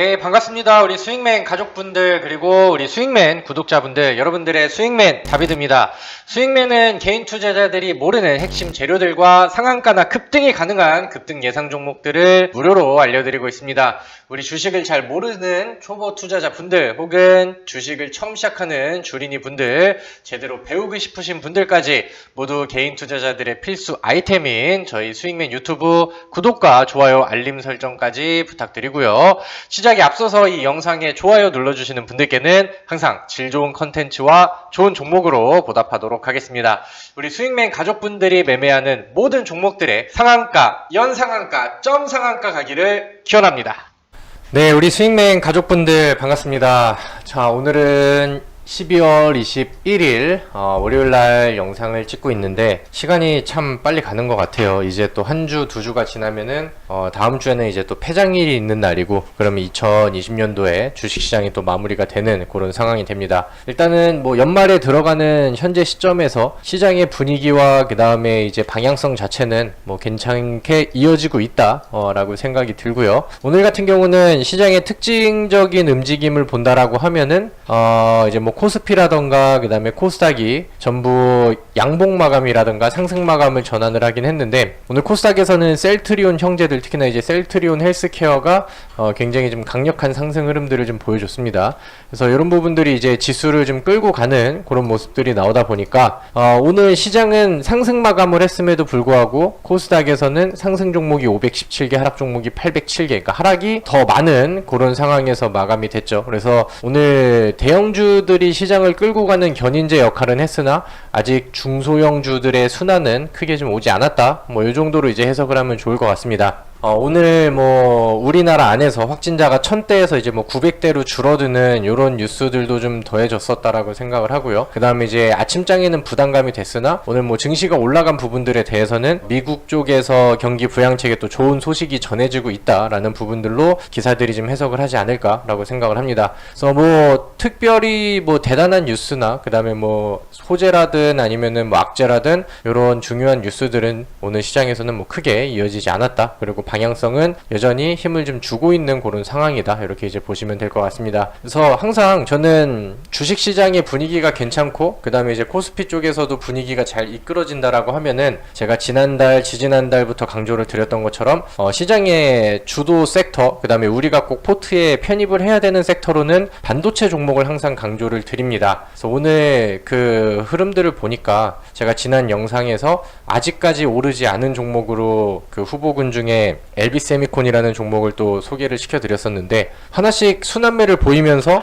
네, 반갑습니다. 우리 스윙맨 가족분들 그리고 우리 스윙맨 구독자분들, 여러분들의 스윙맨 다비드입니다. 스윙맨은 개인 투자자들이 모르는 핵심 재료들과 상한가나 급등이 가능한 급등 예상 종목들을 무료로 알려드리고 있습니다. 우리 주식을 잘 모르는 초보 투자자분들 혹은 주식을 처음 시작하는 주린이 분들, 제대로 배우고 싶으신 분들까지 모두 개인 투자자들의 필수 아이템인 저희 스윙맨 유튜브 구독과 좋아요, 알림 설정까지 부탁드리고요. 시작에 앞서서 이 영상에 좋아요 눌러주시는 분들께는 항상 질 좋은 컨텐츠와 좋은 종목으로 보답하도록 하겠습니다. 우리 스윙맨 가족분들이 매매하는 모든 종목들의 상한가, 연상한가, 점상한가 가기를 기원합니다. 네, 우리 스윙맨 가족분들 반갑습니다. 자, 오늘은 12월 21일 월요일날 영상을 찍고 있는데 시간이 참 빨리 가는 것 같아요. 이제 또 한 주, 두 주가 지나면은 다음 주에는 이제 또 폐장일이 있는 날이고, 그러면 2020년도에 주식시장이 또 마무리가 되는 그런 상황이 됩니다. 일단은 뭐 연말에 들어가는 현재 시점에서 시장의 분위기와 그 다음에 이제 방향성 자체는 뭐 괜찮게 이어지고 있다 라고 생각이 들고요. 오늘 같은 경우는 시장의 특징적인 움직임을 본다라고 하면은 이제 뭐 코스피라던가 그 다음에 코스닥이 전부 양봉 마감이라던가 상승 마감을 전환을 하긴 했는데, 오늘 코스닥에서는 셀트리온 형제들, 특히나 이제 셀트리온 헬스케어가 굉장히 좀 강력한 상승 흐름들을 좀 보여줬습니다. 그래서 이런 부분들이 이제 지수를 좀 끌고 가는 그런 모습들이 나오다 보니까 오늘 시장은 상승 마감을 했음에도 불구하고 코스닥에서는 상승 종목이 517개, 하락 종목이 807개, 그러니까 하락이 더 많은 그런 상황에서 마감이 됐죠. 그래서 오늘 대형주들이 시장을 끌고 가는 견인제 역할은 했으나 아직 중소형주들의 순환은 크게 좀 오지 않았다, 뭐 이 정도로 이제 해석을 하면 좋을 것 같습니다. 오늘 뭐 우리나라 안에서 확진자가 1000대에서 이제 뭐 900대로 줄어드는 요런 뉴스들도 좀 더해졌었다라고 생각을 하고요. 그 다음에 이제 아침장에는 부담감이 됐으나 오늘 뭐 증시가 올라간 부분들에 대해서는 미국 쪽에서 경기 부양책에 또 좋은 소식이 전해지고 있다라는 부분들로 기사들이 좀 해석을 하지 않을까라고 생각을 합니다. 그래서 뭐 특별히 뭐 대단한 뉴스나 그 다음에 뭐 소재라든 아니면은 뭐 악재라든 요런 중요한 뉴스들은 오늘 시장에서는 뭐 크게 이어지지 않았다. 그리고 방향성은 여전히 힘을 좀 주고 있는 그런 상황이다, 이렇게 이제 보시면 될 것 같습니다. 그래서 항상 저는 주식시장의 분위기가 괜찮고 그 다음에 이제 코스피 쪽에서도 분위기가 잘 이끌어진다라고 하면은, 제가 지난달, 지지난달부터 강조를 드렸던 것처럼 시장의 주도 섹터, 그 다음에 우리가 꼭 포트에 편입을 해야 되는 섹터로는 반도체 종목을 항상 강조를 드립니다. 그래서 오늘 그 흐름들을 보니까 제가 지난 영상에서 아직까지 오르지 않은 종목으로 그 후보군 중에 LB세미콘이라는 종목을 또 소개를 시켜드렸었는데, 하나씩 순환매를 보이면서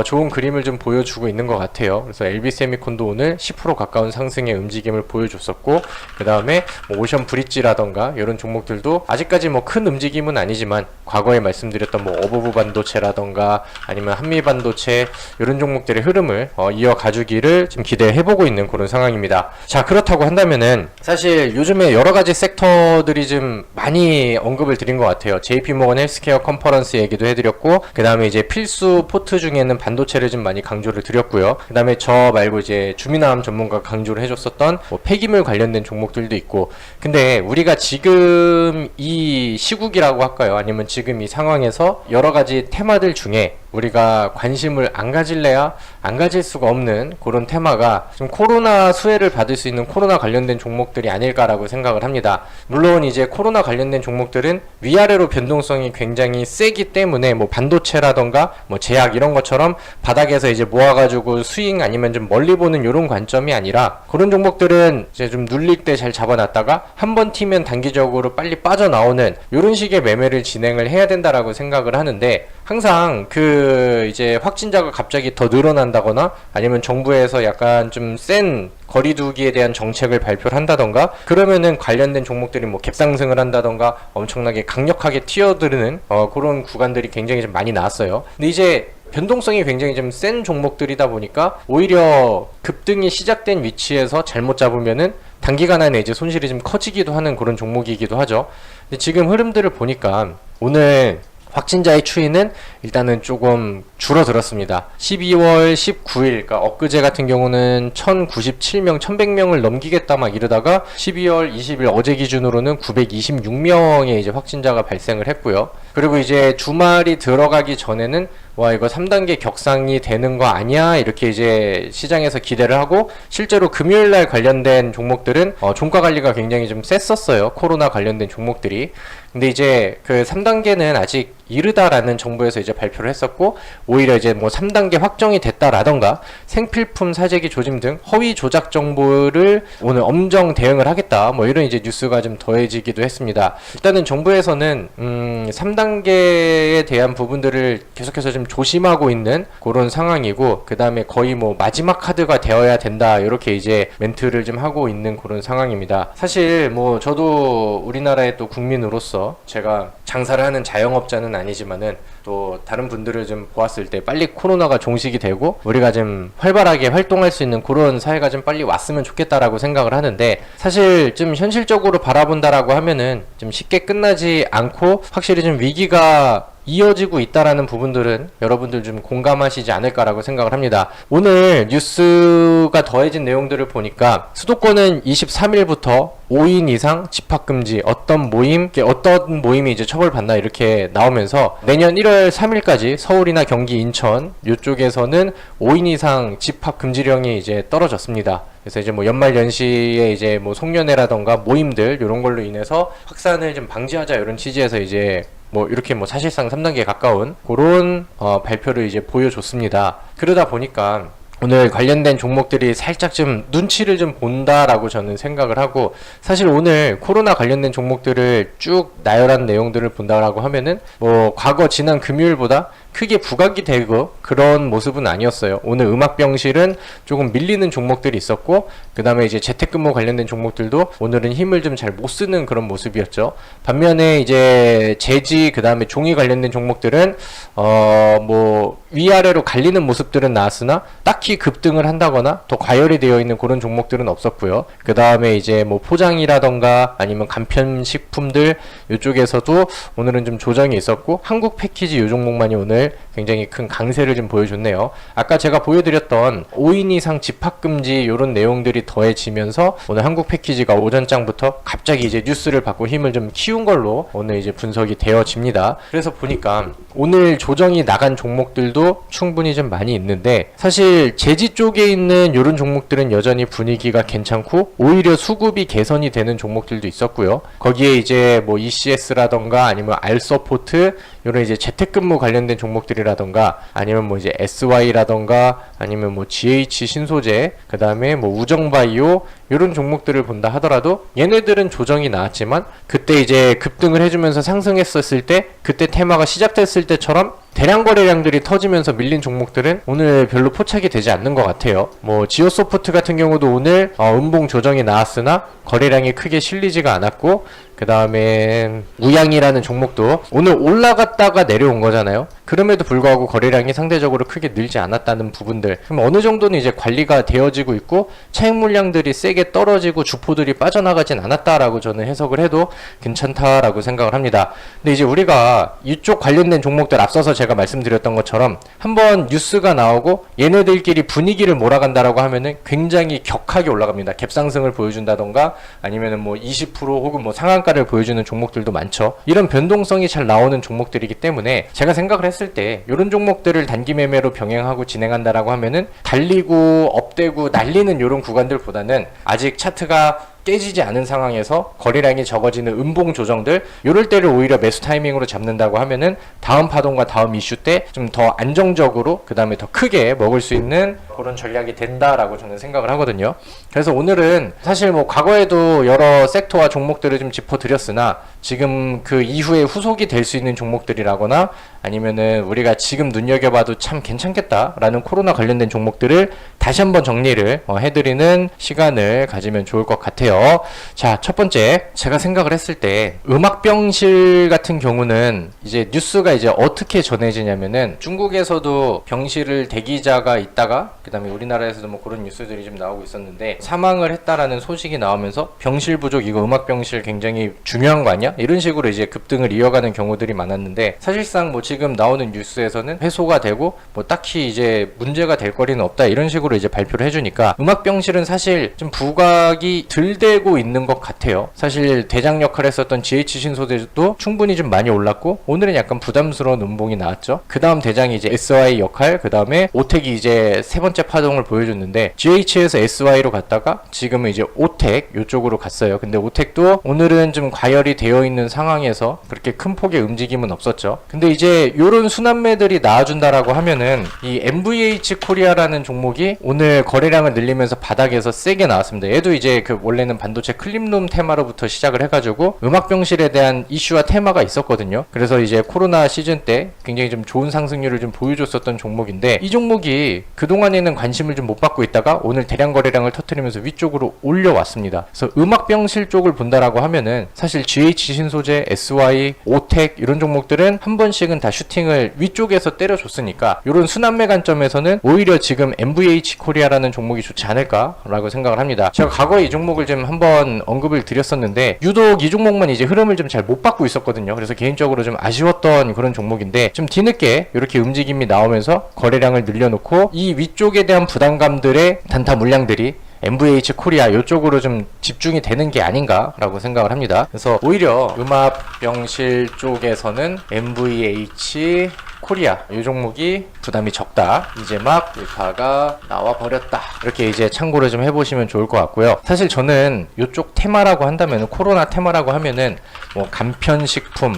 좋은 그림을 좀 보여주고 있는 것 같아요. 그래서 LB세미콘도 오늘 10% 가까운 상승의 움직임을 보여줬었고, 그 다음에 뭐 오션 브릿지라던가 이런 종목들도 아직까지 뭐 큰 움직임은 아니지만 과거에 말씀드렸던 뭐 어버브 반도체라던가 아니면 한미 반도체 이런 종목들의 흐름을 이어가주기를 지금 기대해보고 있는 그런 상황입니다. 자, 그렇다고 한다면은 사실 요즘에 여러가지 섹터들이 좀 많이 언급을 드린 것 같아요. JP모건 헬스케어 컨퍼런스 얘기도 해드렸고, 그 다음에 이제 필수 포트 중에는 반도체를 좀 많이 강조를 드렸고요. 그 다음에 저 말고 이제 주민암 전문가 강조를 해줬었던 뭐 폐기물 관련된 종목들도 있고, 근데 우리가 지금 이 시국이라고 할까요? 아니면 지금 이 상황에서 여러가지 테마들 중에 우리가 관심을 안 가질래야 안 가질 수가 없는 그런 테마가 좀 코로나 수혜를 받을 수 있는 코로나 관련된 종목들이 아닐까라고 생각을 합니다. 물론 이제 코로나 관련된 종목들은 위아래로 변동성이 굉장히 세기 때문에 뭐 반도체라던가 뭐 제약 이런 것처럼 바닥에서 이제 모아가지고 스윙 아니면 좀 멀리 보는 이런 관점이 아니라, 그런 종목들은 이제 좀 눌릴 때 잘 잡아놨다가 한번 튀면 단기적으로 빨리 빠져나오는 이런 식의 매매를 진행을 해야 된다라고 생각을 하는데, 항상 그 이제 확진자가 갑자기 더 늘어난다거나 아니면 정부에서 약간 좀 센 거리두기에 대한 정책을 발표를 한다던가 그러면은 관련된 종목들이 뭐 갭상승을 한다던가 엄청나게 강력하게 튀어드는 그런 구간들이 굉장히 좀 많이 나왔어요. 근데 이제 변동성이 굉장히 좀 센 종목들이다 보니까 오히려 급등이 시작된 위치에서 잘못 잡으면은 단기간 안에 이제 손실이 좀 커지기도 하는 그런 종목이기도 하죠. 근데 지금 흐름들을 보니까 오늘 확진자의 추이는 일단은 조금 줄어들었습니다. 12월 19일, 그러니까 엊그제 같은 경우는 1097명, 1100명을 넘기겠다 막 이러다가 12월 20일 어제 기준으로는 926명의 이제 확진자가 발생을 했고요. 그리고 이제 주말이 들어가기 전에는 와 이거 3단계 격상이 되는 거 아니야? 이렇게 이제 시장에서 기대를 하고 실제로 금요일날 관련된 종목들은 종가 관리가 굉장히 좀 셌었어요. 코로나 관련된 종목들이. 근데 이제 그 3단계는 아직 이르다라는 정부에서 이제 발표를 했었고 오히려 이제 뭐 3단계 확정이 됐다라던가 생필품 사재기 조짐 등 허위 조작 정보를 오늘 엄정 대응을 하겠다 뭐 이런 이제 뉴스가 좀 더해지기도 했습니다. 일단은 정부에서는 3단계에 대한 부분들을 계속해서 좀 조심하고 있는 그런 상황이고 그 다음에 거의 뭐 마지막 카드가 되어야 된다 이렇게 이제 멘트를 좀 하고 있는 그런 상황입니다. 사실 뭐 저도 우리나라의 또 국민으로서 제가 장사를 하는 자영업자는 아니지만은 또 다른 분들을 좀 보았을 때 빨리 코로나가 종식이 되고 우리가 좀 활발하게 활동할 수 있는 그런 사회가 좀 빨리 왔으면 좋겠다라고 생각을 하는데 사실 좀 현실적으로 바라본다라고 하면은 좀 쉽게 끝나지 않고 확실히 좀 위기가 이어지고 있다라는 부분들은 여러분들 좀 공감하시지 않을까라고 생각을 합니다. 오늘 뉴스가 더해진 내용들을 보니까 수도권은 23일부터 5인 이상 집합금지, 어떤 모임이 이제 처벌받나 이렇게 나오면서 내년 1월 3일까지 서울이나 경기, 인천 이쪽에서는 5인 이상 집합금지령이 이제 떨어졌습니다. 그래서 이제 뭐 연말 연시에 이제 뭐 송년회라던가 모임들 이런 걸로 인해서 확산을 좀 방지하자 이런 취지에서 이제 뭐 이렇게 뭐 사실상 3단계에 가까운 그런 발표를 이제 보여줬습니다. 그러다 보니까 오늘 관련된 종목들이 살짝 좀 눈치를 좀 본다라고 저는 생각을 하고 사실 오늘 코로나 관련된 종목들을 쭉 나열한 내용들을 본다라고 하면은 뭐 과거 지난 금요일보다 크게 부각이 되고 그런 모습은 아니었어요. 오늘 음악병실은 조금 밀리는 종목들이 있었고 그 다음에 이제 재택근무 관련된 종목들도 오늘은 힘을 좀 잘 못 쓰는 그런 모습이었죠. 반면에 이제 재지 그 다음에 종이 관련된 종목들은 뭐 위아래로 갈리는 모습들은 나왔으나 딱히 급등을 한다거나 더 과열이 되어 있는 그런 종목들은 없었고요. 그 다음에 이제 뭐 포장이라던가 아니면 간편식품들 이쪽에서도 오늘은 좀 조정이 있었고 한국 패키지 이 종목만이 오늘 굉장히 큰 강세를 좀 보여줬네요. 아까 제가 보여드렸던 5인 이상 집합금지 이런 내용들이 더해지면서 오늘 한국 패키지가 오전장부터 갑자기 이제 뉴스를 받고 힘을 좀 키운 걸로 오늘 이제 분석이 되어집니다. 그래서 보니까 오늘 조정이 나간 종목들도 충분히 좀 많이 있는데 사실 재지 쪽에 있는 이런 종목들은 여전히 분위기가 괜찮고 오히려 수급이 개선이 되는 종목들도 있었고요. 거기에 이제 뭐 ECS라던가 아니면 알서포트 이런 이제 재택근무 관련된 종목들이라던가 아니면 뭐 이제 SY라던가 아니면 뭐 GH 신소재 그 다음에 뭐 우정바이오 이런 종목들을 본다 하더라도 얘네들은 조정이 나왔지만 그때 이제 급등을 해주면서 상승했었을 때 그때 테마가 시작됐을 때처럼 대량 거래량들이 터지면서 밀린 종목들은 오늘 별로 포착이 되지 않는 것 같아요. 뭐 지오소프트 같은 경우도 오늘 음봉 조정이 나왔으나 거래량이 크게 실리지가 않았고 그 다음에 우양이라는 종목도 오늘 올라갔다가 내려온 거잖아요. 그럼에도 불구하고 거래량이 상대적으로 크게 늘지 않았다는 부분들, 그럼 어느 정도는 이제 관리가 되어지고 있고 차익 물량들이 세게 떨어지고 주포들이 빠져나가진 않았다라고 저는 해석을 해도 괜찮다라고 생각을 합니다. 근데 이제 우리가 이쪽 관련된 종목들 앞서서 제가 말씀드렸던 것처럼 한번 뉴스가 나오고 얘네들끼리 분위기를 몰아간다라고 하면은 굉장히 격하게 올라갑니다. 갭상승을 보여준다던가 아니면은 뭐 20% 혹은 뭐 상한가를 보여주는 종목들도 많죠. 이런 변동성이 잘 나오는 종목들이기 때문에 제가 생각을 했을 때 이런 종목들을 단기 매매로 병행하고 진행한다라고 하면은 달리고 업되고 날리는 이런 구간들보다는 아직 차트가 깨지지 않은 상황에서 거래량이 적어지는 음봉 조정들 요럴 때를 오히려 매수 타이밍으로 잡는다고 하면은 다음 파동과 다음 이슈 때 좀 더 안정적으로 그 다음에 더 크게 먹을 수 있는 그런 전략이 된다라고 저는 생각을 하거든요. 그래서 오늘은 사실 뭐 과거에도 여러 섹터와 종목들을 좀 짚어드렸으나 지금 그 이후에 후속이 될 수 있는 종목들이라거나 아니면은 우리가 지금 눈여겨봐도 참 괜찮겠다라는 코로나 관련된 종목들을 다시 한번 정리를 해드리는 시간을 가지면 좋을 것 같아요. 자, 첫 번째, 제가 생각을 했을 때 음악병실 같은 경우는 이제 뉴스가 이제 어떻게 전해지냐면은 중국에서도 병실을 대기자가 있다가 그 다음에 우리나라에서도 뭐 그런 뉴스들이 좀 나오고 있었는데 사망을 했다라는 소식이 나오면서 병실 부족, 이거 음악병실 굉장히 중요한 거 아니야? 이런 식으로 이제 급등을 이어가는 경우들이 많았는데, 사실상 뭐 지금 나오는 뉴스에서는 해소가 되고 뭐 딱히 이제 문제가 될 거리는 없다, 이런 식으로 이제 발표를 해주니까 음악병실은 사실 좀 부각이 덜 되고 있는 것 같아요. 사실 대장 역할을 했었던 GH 신소재도 충분히 좀 많이 올랐고, 오늘은 약간 부담스러운 음봉이 나왔죠. 그 다음 대장이 이제 SY 역할, 그 다음에 오텍이 이제 세 번째 파동을 보여줬는데, GH에서 SY로 갔다가 지금은 이제 오텍 요쪽으로 갔어요. 근데 오텍도 오늘은 좀 과열이 되어 있는 상황에서 그렇게 큰 폭의 움직임은 없었죠. 근데 이제 요런 순환매들이 나와준다라고 하면은 이 MVH 코리아라는 종목이 오늘 거래량을 늘리면서 바닥에서 세게 나왔습니다. 얘도 이제 그 원래는 반도체 클린룸 테마로부터 시작을 해가지고 음악병실에 대한 이슈와 테마가 있었거든요. 그래서 이제 코로나 시즌 때 굉장히 좀 좋은 상승률을 좀 보여줬었던 종목인데, 이 종목이 그동안에는 관심을 좀 못 받고 있다가 오늘 대량 거래량을 터뜨리면서 위쪽으로 올려왔습니다. 그래서 음악병실 쪽을 본다라고 하면은 사실 GH 신소재, SY, 오텍 이런 종목들은 한 번씩은 다 슈팅을 위쪽에서 때려줬으니까 이런 순환매 관점에서는 오히려 지금 MVH 코리아라는 종목이 좋지 않을까라고 생각을 합니다. 제가 과거에 이 종목을 좀 한번 언급을 드렸었는데 유독 이 종목만 이제 흐름을 좀 잘 못 받고 있었거든요. 그래서 개인적으로 좀 아쉬웠던 그런 종목인데, 좀 뒤늦게 이렇게 움직임이 나오면서 거래량을 늘려놓고 이 위쪽에 대한 부담감들의 단타 물량들이 MVH 코리아 이쪽으로 좀 집중이 되는 게 아닌가라고 생각을 합니다. 그래서 오히려 음압병실 쪽에서는 MVH 코리아 이 종목이 부담이 적다, 이제 막 일파가 나와 버렸다, 이렇게 이제 참고를 좀 해보시면 좋을 것 같고요. 사실 저는 이쪽 테마라고 한다면, 코로나 테마라고 하면은 뭐 간편식품,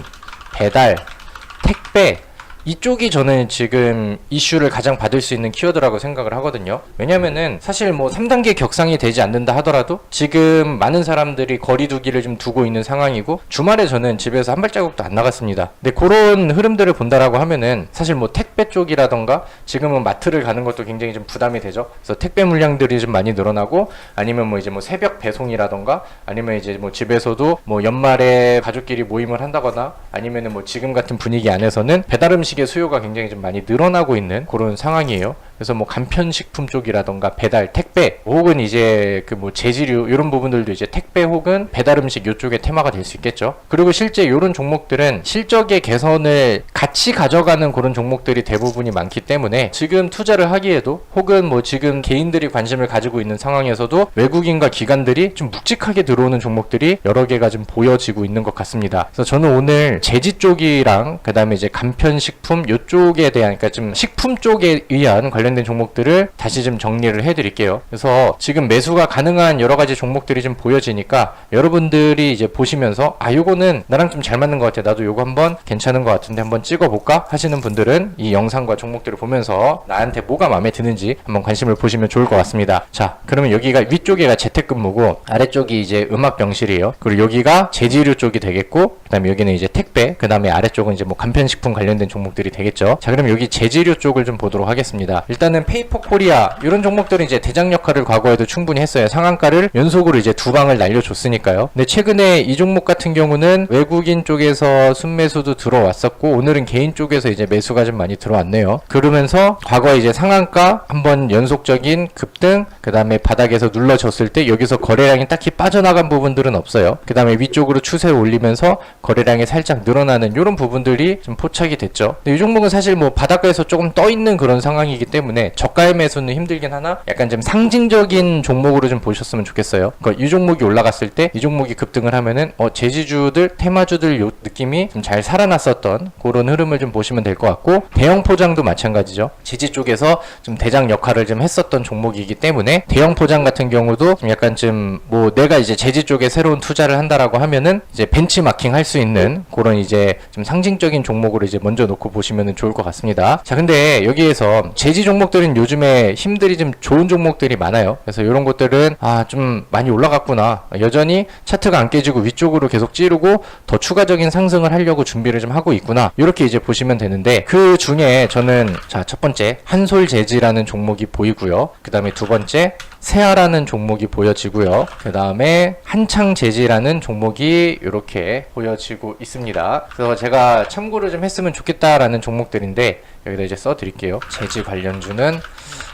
배달, 택배, 이쪽이 저는 지금 이슈를 가장 받을 수 있는 키워드라고 생각을 하거든요. 왜냐면은 사실 뭐 3단계 격상이 되지 않는다 하더라도 지금 많은 사람들이 거리두기를 좀 두고 있는 상황이고, 주말에 저는 집에서 한 발자국도 안 나갔습니다. 근데 그런 흐름들을 본다라고 하면은 사실 뭐 택배 쪽이라던가 지금은 마트를 가는 것도 굉장히 좀 부담이 되죠. 그래서 택배 물량들이 좀 많이 늘어나고, 아니면 뭐 이제 뭐 새벽 배송이라던가, 아니면 이제 뭐 집에서도 뭐 연말에 가족끼리 모임을 한다거나, 아니면은 뭐 지금 같은 분위기 안에서는 배달 음식의 수요가 굉장히 좀 많이 늘어나고 있는 그런 상황이에요. 그래서 뭐 간편식품 쪽이라던가 배달, 택배, 혹은 이제 그 뭐 제지류 이런 부분들도 이제 택배 혹은 배달 음식 이쪽에 테마가 될 수 있겠죠. 그리고 실제 이런 종목들은 실적의 개선을 같이 가져가는 그런 종목들이 대부분이 많기 때문에 지금 투자를 하기에도, 혹은 뭐 지금 개인들이 관심을 가지고 있는 상황에서도 외국인과 기관들이 좀 묵직하게 들어오는 종목들이 여러 개가 좀 보여지고 있는 것 같습니다. 그래서 저는 오늘 제지 쪽이랑 그 다음에 이제 간편식품 이쪽에 대한, 그러니까 좀 식품 쪽에 의한 관련된 종목들을 다시 좀 정리를 해드릴게요. 그래서 지금 매수가 가능한 여러 가지 종목들이 좀 보여지니까 여러분들이 이제 보시면서 요거는 나랑 좀 잘 맞는 것 같아, 나도 요거 한번 괜찮은 것 같은데 한번 찍어볼까 하시는 분들은 이 영상과 종목들을 보면서 나한테 뭐가 마음에 드는지 한번 관심을 보시면 좋을 것 같습니다. 자, 그러면 여기가 위쪽에가 재택근무고 아래쪽이 이제 음악병실이에요. 그리고 여기가 제지류 쪽이 되겠고, 그 다음에 여기는 이제 택배, 그 다음에 아래쪽은 이제 뭐 간편식품 관련된 종목들이 되겠죠. 자, 그럼 여기 제지류 쪽을 좀 보도록 하겠습니다. 일단은 페이퍼 코리아 이런 종목들은 이제 대장 역할을 과거에도 충분히 했어요. 상한가를 연속으로 이제 두 방을 날려줬으니까요. 근데 최근에 이 종목 같은 경우는 외국인 쪽에서 순매수도 들어왔었고, 오늘은 개인 쪽에서 이제 매수가 좀 많이 들어왔네요. 그러면서 과거에 이제 상한가 한번 연속적인 급등, 그 다음에 바닥에서 눌러졌을 때 여기서 거래량이 딱히 빠져나간 부분들은 없어요. 그 다음에 위쪽으로 추세를 올리면서 거래량이 살짝 늘어나는 이런 부분들이 좀 포착이 됐죠. 근데 이 종목은 사실 뭐 바닥에서 조금 떠 있는 그런 상황이기 때문에 저가의 매수는 힘들긴 하나 약간 좀 상징적인 종목으로 좀 보셨으면 좋겠어요. 그러니까 이 종목이 올라갔을 때 이 종목이 급등을 하면은 제지주들, 테마주들 요 느낌이 좀 잘 살아났었던 그런 흐름을 좀 보시면 될 것 같고, 대형 포장도 마찬가지죠. 제지 쪽에서 좀 대장 역할을 좀 했었던 종목이기 때문에 대형 포장 같은 경우도 좀 약간 좀 뭐 내가 이제 제지 쪽에 새로운 투자를 한다라고 하면은 이제 벤치마킹 할 수 있는 그런 이제 좀 상징적인 종목으로 이제 먼저 놓고 보시면 좋을 것 같습니다. 자, 근데 여기에서 제지 종목들은 요즘에 힘들이 좀 좋은 종목들이 많아요. 그래서 이런 것들은 좀 많이 올라갔구나, 여전히 차트가 안 깨지고 위쪽으로 계속 찌르고 더 추가적인 상승을 하려고 준비를 좀 하고 있구나, 이렇게 이제 보시면 되는데, 그 중에 저는 첫 번째 한솔재지라는 종목이 보이고요. 그 다음에 두 번째 세아라는 종목이 보여지고요. 그 다음에 한창재지라는 종목이 이렇게 보여지고 있습니다. 그래서 제가 참고를 좀 했으면 좋겠다라는 종목들인데 여기다 이제 써드릴게요. 재지 관련주는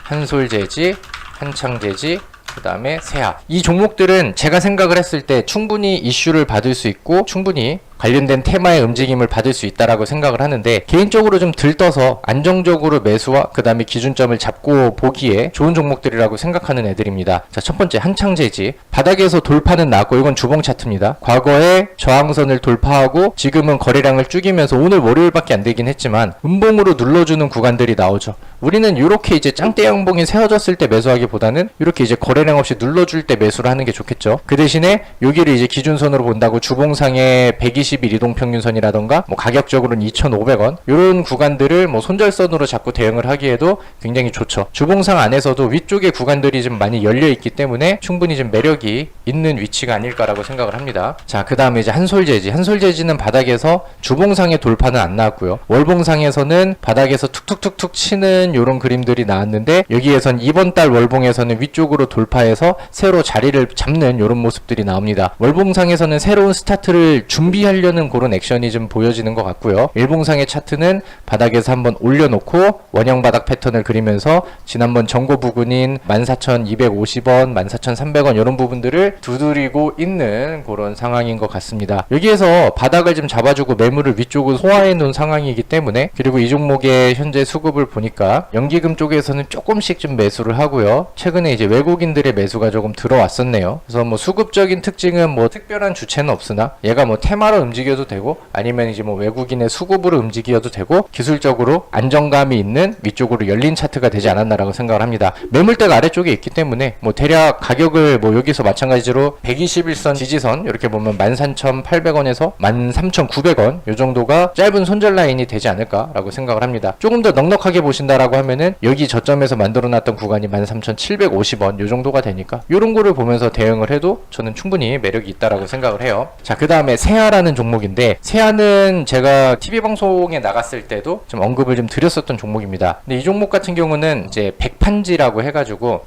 한솔재지, 한창재지, 그 다음에 세아. 이 종목들은 제가 생각을 했을 때 충분히 이슈를 받을 수 있고 충분히 관련된 테마의 움직임을 받을 수 있다라고 생각을 하는데, 개인적으로 좀 들떠서 안정적으로 매수와 그 다음에 기준점을 잡고 보기에 좋은 종목들이라고 생각하는 애들입니다. 자, 첫 번째 한창재지. 바닥에서 돌파는 나왔고 이건 주봉 차트입니다. 과거에 저항선을 돌파하고 지금은 거래량을 줄이면서 오늘 월요일밖에 안 되긴 했지만 음봉으로 눌러주는 구간들이 나오죠. 우리는 이렇게 이제 짱대 양봉이 세워졌을 때 매수하기보다는 이렇게 이제 거래량 없이 눌러줄 때 매수를 하는 게 좋겠죠. 그 대신에 여기를 이제 기준선으로 본다고 주봉상의 120일 이동평균선이라던가 가격적으로는 2,500원 이런 구간들을 손절선으로 자꾸 대응을 하기에도 굉장히 좋죠. 주봉상 안에서도 위쪽의 구간들이 좀 많이 열려있기 때문에 충분히 좀 매력이 있는 위치가 아닐까라고 생각을 합니다. 자, 그 다음에 이제 한솔재지. 한솔재지는 바닥에서 주봉상의 돌파는 안 나왔고요. 월봉상에서는 바닥에서 툭툭툭툭 치는 이런 그림들이 나왔는데, 여기에선 이번 달 월봉에서는 위쪽으로 돌파해서 새로 자리를 잡는 이런 모습들이 나옵니다. 월봉상에서는 새로운 스타트를 준비하려는 그런 액션이 좀 보여지는 것 같고요. 일봉상의 차트는 바닥에서 한번 올려놓고 원형 바닥 패턴을 그리면서 지난번 전고 부근인 14,250원, 14,300원 이런 부분들을 두드리고 있는 그런 상황인 것 같습니다. 여기에서 바닥을 좀 잡아주고 매물을 위쪽으로 소화해 놓은 상황이기 때문에, 그리고 이 종목의 현재 수급을 보니까 연기금 쪽에서는 조금씩 좀 매수를 하고요. 최근에 이제 외국인들의 매수가 조금 들어왔었네요. 그래서 수급적인 특징은 특별한 주체는 없으나 얘가 테마로 움직여도 되고 아니면 이제 외국인의 수급으로 움직여도 되고 기술적으로 안정감이 있는 위쪽으로 열린 차트가 되지 않았나라고 생각을 합니다. 매물대가 아래쪽에 있기 때문에 대략 가격을 여기서 마찬가지로 121선 지지선 이렇게 보면 13,800원에서 13,900원 이 정도가 짧은 손절 라인이 되지 않을까라고 생각을 합니다. 조금 더 넉넉하게 보신다라고 하면은 여기 저점에서 만들어놨던 구간이 13,750원 이 정도가 되니까 이런 거를 보면서 대응을 해도 저는 충분히 매력이 있다라고 생각을 해요. 자, 그 다음에 세아라는 종목인데, 세아는 제가 TV방송에 나갔을 때도 좀 언급을 좀 드렸었던 종목입니다. 근데 이 종목 같은 경우는 이제 백판지라고 해가지고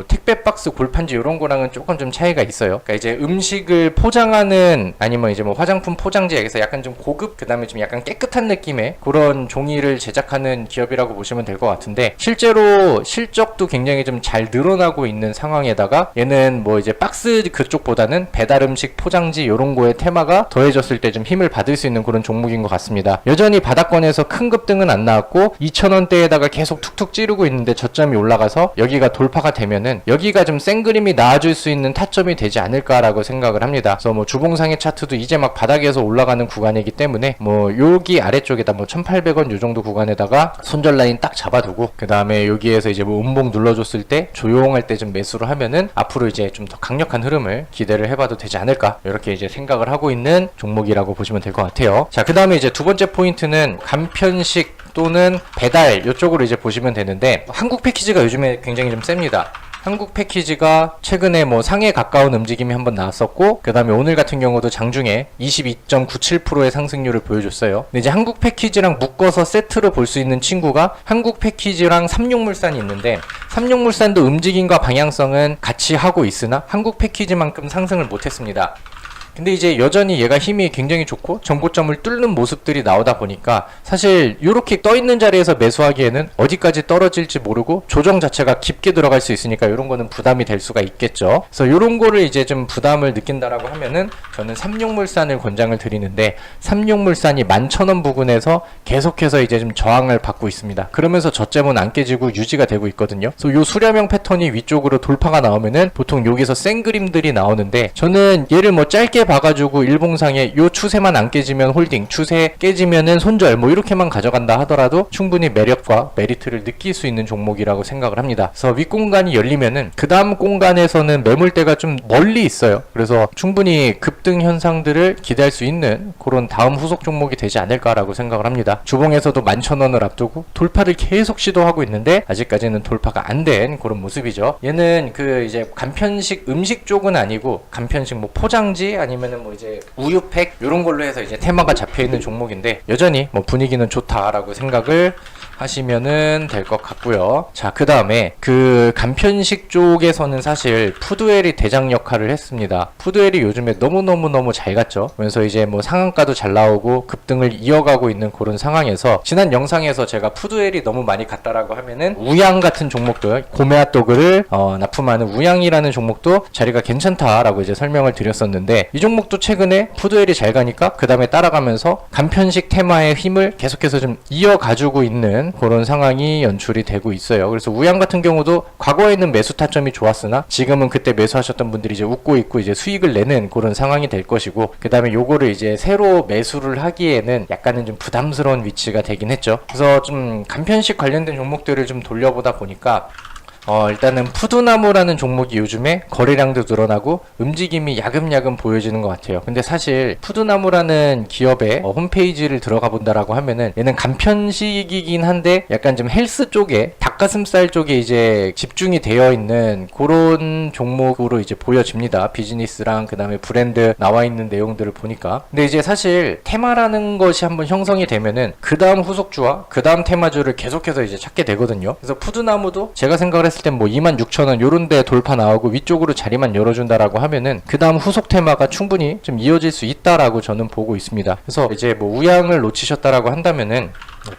택배 박스 골판지 이런 거랑은 조금 좀 차이가 있어요. 그러니까 이제 음식을 포장하는 아니면 이제 화장품 포장지에서 약간 좀 고급, 그 다음에 좀 약간 깨끗한 느낌의 그런 종이를 제작하는 기업이라고 보시면 될 것 같은데, 실제로 실적도 굉장히 좀 잘 늘어나고 있는 상황에다가 얘는 이제 박스 그쪽보다는 배달 음식 포장지 이런 거에 테마가 더해졌을 때 좀 힘을 받을 수 있는 그런 종목인 것 같습니다. 여전히 바닥권에서 큰 급등은 안 나왔고 2,000원대에다가 계속 툭툭 찌르고 있는데 저점이 올라가서 여기가 돌파가 되면은 여기가 좀 센 그림이 나와줄 수 있는 타점이 되지 않을까라고 생각을 합니다. 그래서 주봉상의 차트도 이제 막 바닥에서 올라가는 구간이기 때문에 여기 아래쪽에다 1,800원 요 정도 구간에다가 손절 라인 딱 잡아두고, 그 다음에 여기에서 이제 음봉 눌러줬을 때 조용할 때 좀 매수를 하면은 앞으로 이제 좀 더 강력한 흐름을 기대를 해봐도 되지 않을까, 이렇게 이제 생각을 하고 있는 종목이라고 보시면 될 것 같아요. 자, 그 다음에 이제 두 번째 포인트는 간편식 또는 배달 이쪽으로 이제 보시면 되는데, 한국 패키지가 요즘에 굉장히 좀 셉니다. 한국 패키지가 최근에 상에 가까운 움직임이 한번 나왔었고, 그 다음에 오늘 같은 경우도 장중에 22.97%의 상승률을 보여줬어요. 근데 이제 한국 패키지랑 묶어서 세트로 볼 수 있는 친구가 한국 패키지랑 삼육물산이 있는데, 삼육물산도 움직임과 방향성은 같이 하고 있으나 한국 패키지만큼 상승을 못했습니다. 근데 이제 여전히 얘가 힘이 굉장히 좋고 정고점을 뚫는 모습들이 나오다 보니까 사실 이렇게 떠있는 자리에서 매수하기에는 어디까지 떨어질지 모르고 조정 자체가 깊게 들어갈 수 있으니까 이런 거는 부담이 될 수가 있겠죠. 그래서 이런 거를 이제 좀 부담을 느낀다라고 하면은 저는 삼육물산을 권장을 드리는데, 삼육물산이 11,000원 부근에서 계속해서 이제 좀 저항을 받고 있습니다. 그러면서 저점은 안 깨지고 유지가 되고 있거든요. 그래서 요 수렴형 패턴이 위쪽으로 돌파가 나오면은 보통 여기서 센 그림들이 나오는데, 저는 얘를 짧게 봐가지고 일봉상에 요 추세만 안 깨지면 홀딩, 추세 깨지면은 손절 뭐 이렇게만 가져간다 하더라도 충분히 매력과 메리트를 느낄 수 있는 종목이라고 생각을 합니다. 그래서 윗공간이 열리면은 그 다음 공간에서는 매물대가 좀 멀리 있어요. 그래서 충분히 급등 현상들을 기대할 수 있는 그런 다음 후속 종목이 되지 않을까라고 생각을 합니다. 주봉에서도 11,000원을 앞두고 돌파를 계속 시도하고 있는데 아직까지는 돌파가 안 된 그런 모습이죠. 얘는 그 이제 간편식 음식 쪽은 아니고 간편식 뭐 포장지 아니면은 뭐 이제 우유팩 이런 걸로 해서 이제 테마가 잡혀 있는 종목인데 여전히 뭐 분위기는 좋다라고 생각을 하시면은 될 것 같고요. 자, 그 다음에 그 간편식 쪽에서는 사실 푸드웰이 대장 역할을 했습니다. 푸드웰이 요즘에 너무 잘 갔죠. 그래서 이제 뭐 상한가도 잘 나오고 급등을 이어가고 있는 그런 상황에서 지난 영상에서 제가 푸드웰이 너무 많이 갔다라고 하면은 우양 같은 종목들 고메아또그를 납품하는 우양이라는 종목도 자리가 괜찮다라고 이제 설명을 드렸었는데 이 종목도 최근에 푸드웰이 잘 가니까 그 다음에 따라가면서 간편식 테마의 힘을 계속해서 좀 이어가지고 있는 그런 상황이 연출이 되고 있어요. 그래서 우양 같은 경우도 과거에는 매수 타점이 좋았으나 지금은 그때 매수하셨던 분들이 이제 웃고 있고 이제 수익을 내는 그런 상황이 될 것이고 그 다음에 요거를 이제 새로 매수를 하기에는 약간은 좀 부담스러운 위치가 되긴 했죠. 그래서 좀 간편식 관련된 종목들을 좀 돌려보다 보니까 일단은 푸드나무라는 종목이 요즘에 거래량도 늘어나고 움직임이 야금야금 보여지는 것 같아요. 근데 사실 푸드나무라는 기업의 홈페이지를 들어가 본다라고 하면은 얘는 간편식이긴 한데 약간 좀 헬스 쪽에 닭가슴살 쪽에 이제 집중이 되어 있는 그런 종목으로 이제 보여집니다. 비즈니스랑 그 다음에 브랜드 나와 있는 내용들을 보니까. 근데 이제 사실 테마라는 것이 한번 형성이 되면은 그 다음 후속주와 그 다음 테마주를 계속해서 이제 찾게 되거든요. 그래서 푸드나무도 제가 생각을 했을 땐 뭐 26,000원 요런데 돌파 나오고 위쪽으로 자리만 열어준다라고 하면은 그 다음 후속 테마가 충분히 좀 이어질 수 있다라고 저는 보고 있습니다. 그래서 이제 뭐 우양을 놓치셨다라고 한다면은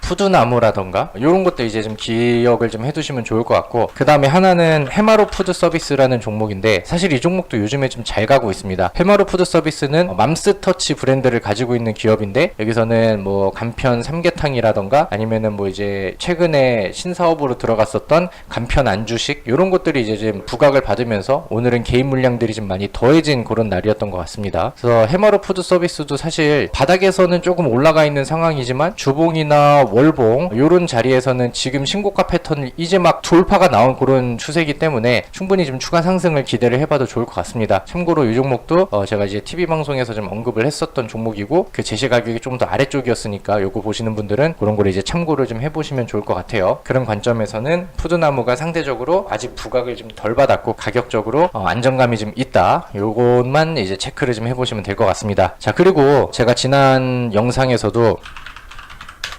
푸드나무라던가 이런 것도 이제 좀 기억을 좀 해두시면 좋을 것 같고 그 다음에 하나는 해마로 푸드 서비스라는 종목인데 사실 이 종목도 요즘에 좀 잘 가고 있습니다. 해마로 푸드 서비스는 맘스터치 브랜드를 가지고 있는 기업인데 여기서는 뭐 간편 삼계탕이라던가 아니면은 뭐 이제 최근에 신사업으로 들어갔었던 간편 안주식 이런 것들이 이제 좀 부각을 받으면서 오늘은 개인 물량들이 좀 많이 더해진 그런 날이었던 것 같습니다. 그래서 해마로 푸드 서비스도 사실 바닥에서는 조금 올라가 있는 상황이지만 주봉이나 월봉 요런 자리에서는 지금 신고가 패턴을 이제 막 돌파가 나온 그런 추세이기 때문에 충분히 좀 추가 상승을 기대를 해봐도 좋을 것 같습니다. 참고로 이 종목도 제가 이제 TV 방송에서 좀 언급을 했었던 종목이고 그 제시 가격이 좀 더 아래쪽이었으니까 요거 보시는 분들은 그런 걸 이제 참고를 좀 해보시면 좋을 것 같아요. 그런 관점에서는 푸드나무가 상대적으로 아직 부각을 좀 덜 받았고 가격적으로 안정감이 좀 있다. 요것만 이제 체크를 좀 해보시면 될 것 같습니다. 자, 그리고 제가 지난 영상에서도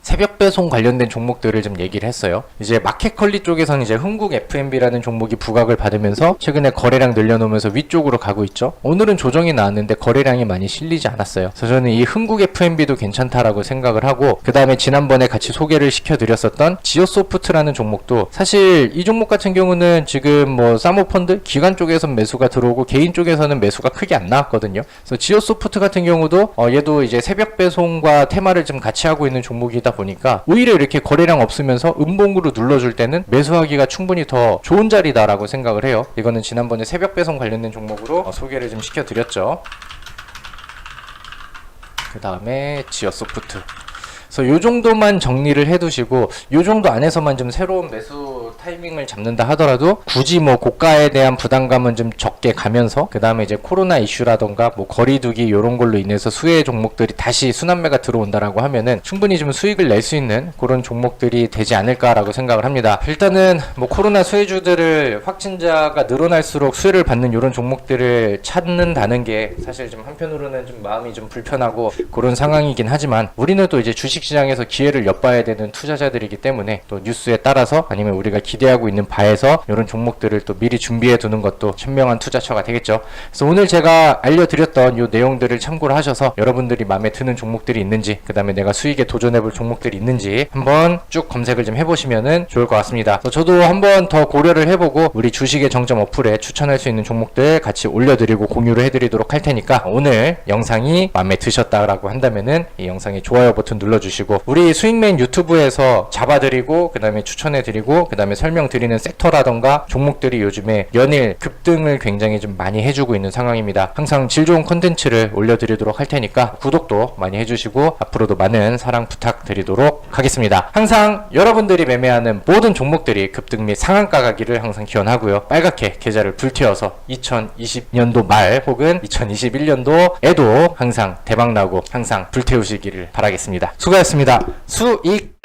새벽 배송 관련된 종목들을 좀 얘기를 했어요. 이제 마켓컬리 쪽에서는 이제 흥국 F&B라는 종목이 부각을 받으면서 최근에 거래량 늘려놓으면서 위쪽으로 가고 있죠. 오늘은 조정이 나왔는데 거래량이 많이 실리지 않았어요. 그래서 저는 이 흥국 F&B도 괜찮다라고 생각을 하고 그 다음에 지난번에 같이 소개를 시켜드렸었던 지오소프트라는 종목도 사실 이 종목 같은 경우는 지금 뭐 사모펀드 기관 쪽에서는 매수가 들어오고 개인 쪽에서는 매수가 크게 안 나왔거든요. 그래서 지오소프트 같은 경우도 얘도 이제 새벽 배송과 테마를 좀 같이 하고 있는 종목이다 보니까 오히려 이렇게 거래량 없으면서 음봉으로 눌러줄 때는 매수하기가 충분히 더 좋은 자리다라고 생각을 해요. 이거는 지난번에 새벽 배송 관련된 종목으로 소개를 좀 시켜드렸죠. 그 다음에 지오소프트. 그래서 요 정도만 정리를 해두시고 요 정도 안에서만 좀 새로운 매수 타이밍을 잡는다 하더라도 굳이 뭐 고가에 대한 부담감은 좀 적게 가면서 그 다음에 이제 코로나 이슈라던가 뭐 거리두기 요런 걸로 인해서 수혜 종목들이 다시 순환매가 들어온다라고 하면은 충분히 좀 수익을 낼 수 있는 그런 종목들이 되지 않을까라고 생각을 합니다. 일단은 뭐 코로나 수혜주들을 확진자가 늘어날수록 수혜를 받는 요런 종목들을 찾는다는 게 사실 좀 한편으로는 좀 마음이 좀 불편하고 그런 상황이긴 하지만 우리는 또 이제 주식시장에서 기회를 엿봐야 되는 투자자들이기 때문에 또 뉴스에 따라서 아니면 우리가 기대하고 있는 바에서 이런 종목들을 또 미리 준비해 두는 것도 현명한 투자처가 되겠죠. 그래서 오늘 제가 알려드렸던 이 내용들을 참고를 하셔서 여러분들이 마음에 드는 종목들이 있는지 그 다음에 내가 수익에 도전해 볼 종목들이 있는지 한번 쭉 검색을 좀 해보시면 좋을 것 같습니다. 그래서 저도 한번 더 고려를 해보고 우리 주식의 정점 어플에 추천할 수 있는 종목들 같이 올려드리고 공유를 해드리도록 할 테니까 오늘 영상이 마음에 드셨다라고 한다면은 이 영상에 좋아요 버튼 눌러주시고 우리 수익맨 유튜브에서 잡아드리고 그 다음에 추천해드리고 그 다음에 설명드리는 섹터라던가 종목들이 요즘에 연일 급등을 굉장히 굉장히 좀 많이 해주고 있는 상황입니다. 항상 질 좋은 콘텐츠를 올려드리도록 할 테니까 구독도 많이 해주시고 앞으로도 많은 사랑 부탁드리도록 하겠습니다. 항상 여러분들이 매매하는 모든 종목들이 급등 및 상한가 가기를 항상 기원하고요. 빨갛게 계좌를 불태워서 2020년도 말 혹은 2021년도에도 항상 대박나고 항상 불태우시기를 바라겠습니다. 수고하셨습니다. 수익